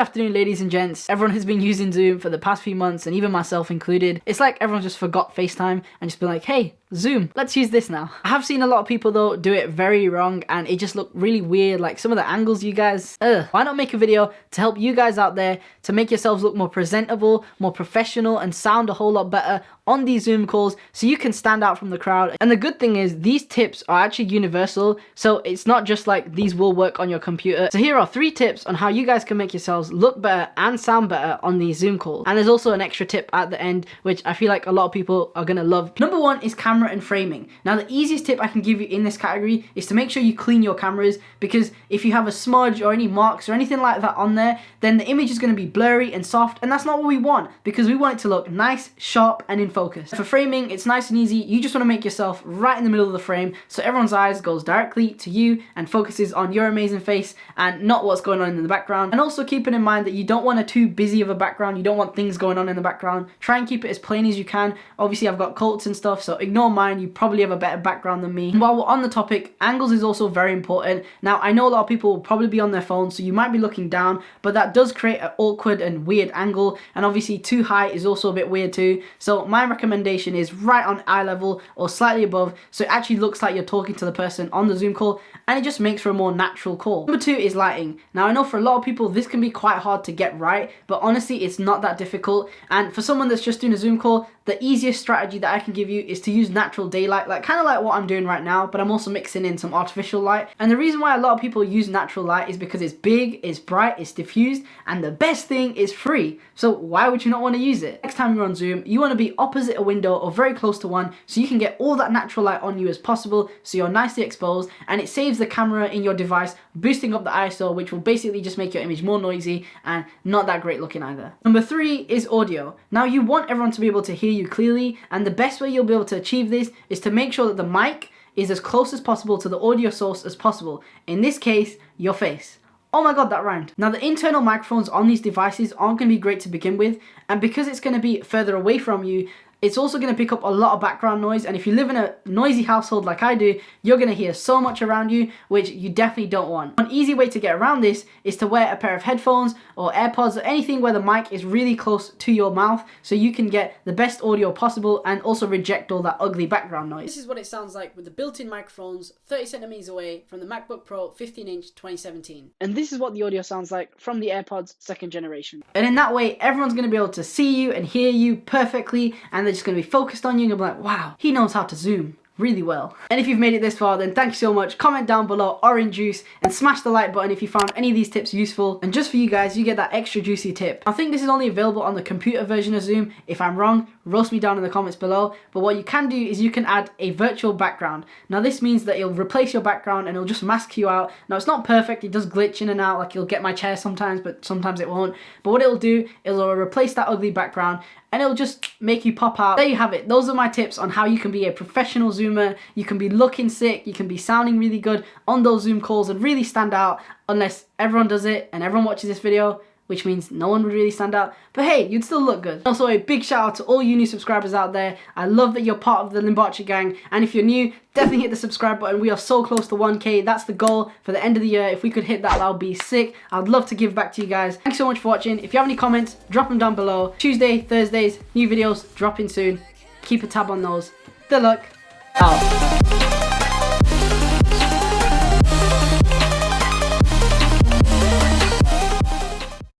Afternoon, ladies and gents. Everyone has been using Zoom for the past few months, and even myself included. It's like everyone just forgot FaceTime and just been like, hey, Zoom, let's use this now. I have seen a lot of people though do it very wrong, and it just looked really weird. Like some of the angles, you guys, why not make a video to help you guys out there to make yourselves look more presentable, more professional, and sound a whole lot better on these Zoom calls so you can stand out from the crowd. And the good thing is these tips are actually universal, so it's not just like these will work on your computer. So here are 3 tips on how you guys can make yourselves look better and sound better on these Zoom calls. And there's also an extra tip at the end which I feel like a lot of people are gonna love. Number 1 is camera and framing. Now the easiest tip I can give you in this category is to make sure you clean your cameras, because if you have a smudge or any marks or anything like that on there, then the image is going to be blurry and soft, and that's not what we want, because we want it to look nice, sharp, and in focus. For framing, it's nice and easy. You just want to make yourself right in the middle of the frame so everyone's eyes goes directly to you and focuses on your amazing face and not what's going on in the background. And also keeping in mind that you don't want a too busy of a background. You don't want things going on in the background. Try and keep it as plain as you can. Obviously I've got quotes and stuff, so ignore mine. You probably have a better background than me. And while we're on the topic, angles is also very important. Now I know a lot of people will probably be on their phone, so you might be looking down, but that does create an awkward and weird angle, and obviously too high is also a bit weird too. So my recommendation is right on eye level or slightly above, so it actually looks like you're talking to the person on the Zoom call, and it just makes for a more natural call. Number 2 is lighting. Now I know for a lot of people this can be quite hard to get right, but honestly it's not that difficult. And for someone that's just doing a Zoom call, the easiest strategy that I can give you is to use natural daylight, like kind of like what I'm doing right now, but I'm also mixing in some artificial light. And the reason why a lot of people use natural light is because it's big, it's bright, it's diffused, and the best thing is free. So why would you not want to use it? Next time you're on Zoom, you want to be opposite a window or very close to one so you can get all that natural light on you as possible, so you're nicely exposed, and it saves the camera in your device, boosting up the ISO, which will basically just make your image more noisy and not that great looking either. Number 3 is audio. Now you want everyone to be able to hear you clearly, and the best way you'll be able to achieve this is to make sure that the mic is as close as possible to the audio source as possible. In this case, your face. Oh my god, that rhymed. Now the internal microphones on these devices aren't going to be great to begin with, and because it's going to be further away from you, it's also going to pick up a lot of background noise, and if you live in a noisy household like I do, you're going to hear so much around you, which you definitely don't want. An easy way to get around this is to wear a pair of headphones or AirPods or anything where the mic is really close to your mouth, so you can get the best audio possible and also reject all that ugly background noise. This is what it sounds like with the built-in microphones 30 centimeters away from the MacBook Pro 15-inch 2017. And this is what the audio sounds like from the AirPods 2nd generation. And in that way, everyone's going to be able to see you and hear you perfectly, and they're just going to be focused on you and be like, wow, he knows how to zoom really well. And if you've made it this far, then thank you so much. Comment down below orange juice and smash the like button if you found any of these tips useful. And just for you guys, you get that extra juicy tip. I think this is only available on the computer version of Zoom. If I'm wrong, roast me down in the comments below. But what you can do is you can add a virtual background. Now this means that it'll replace your background and it'll just mask you out. Now it's not perfect, it does glitch in and out, like you'll get my chair sometimes, but sometimes it won't. But what it'll do, it'll replace that ugly background and it'll just make you pop out. There you have it. Those are my tips on how you can be a professional Zoomer. You can be looking sick, you can be sounding really good on those Zoom calls and really stand out, unless everyone does it and everyone watches this video, which means no one would really stand out. But hey, you'd still look good. Also, a big shout out to all you new subscribers out there. I love that you're part of the Limbachi gang. And if you're new, definitely hit the subscribe button. We are so close to 1K. That's the goal for the end of the year. If we could hit that, that would be sick. I'd love to give back to you guys. Thanks so much for watching. If you have any comments, drop them down below. Tuesday, Thursdays, new videos dropping soon. Keep a tab on those. Tilak out.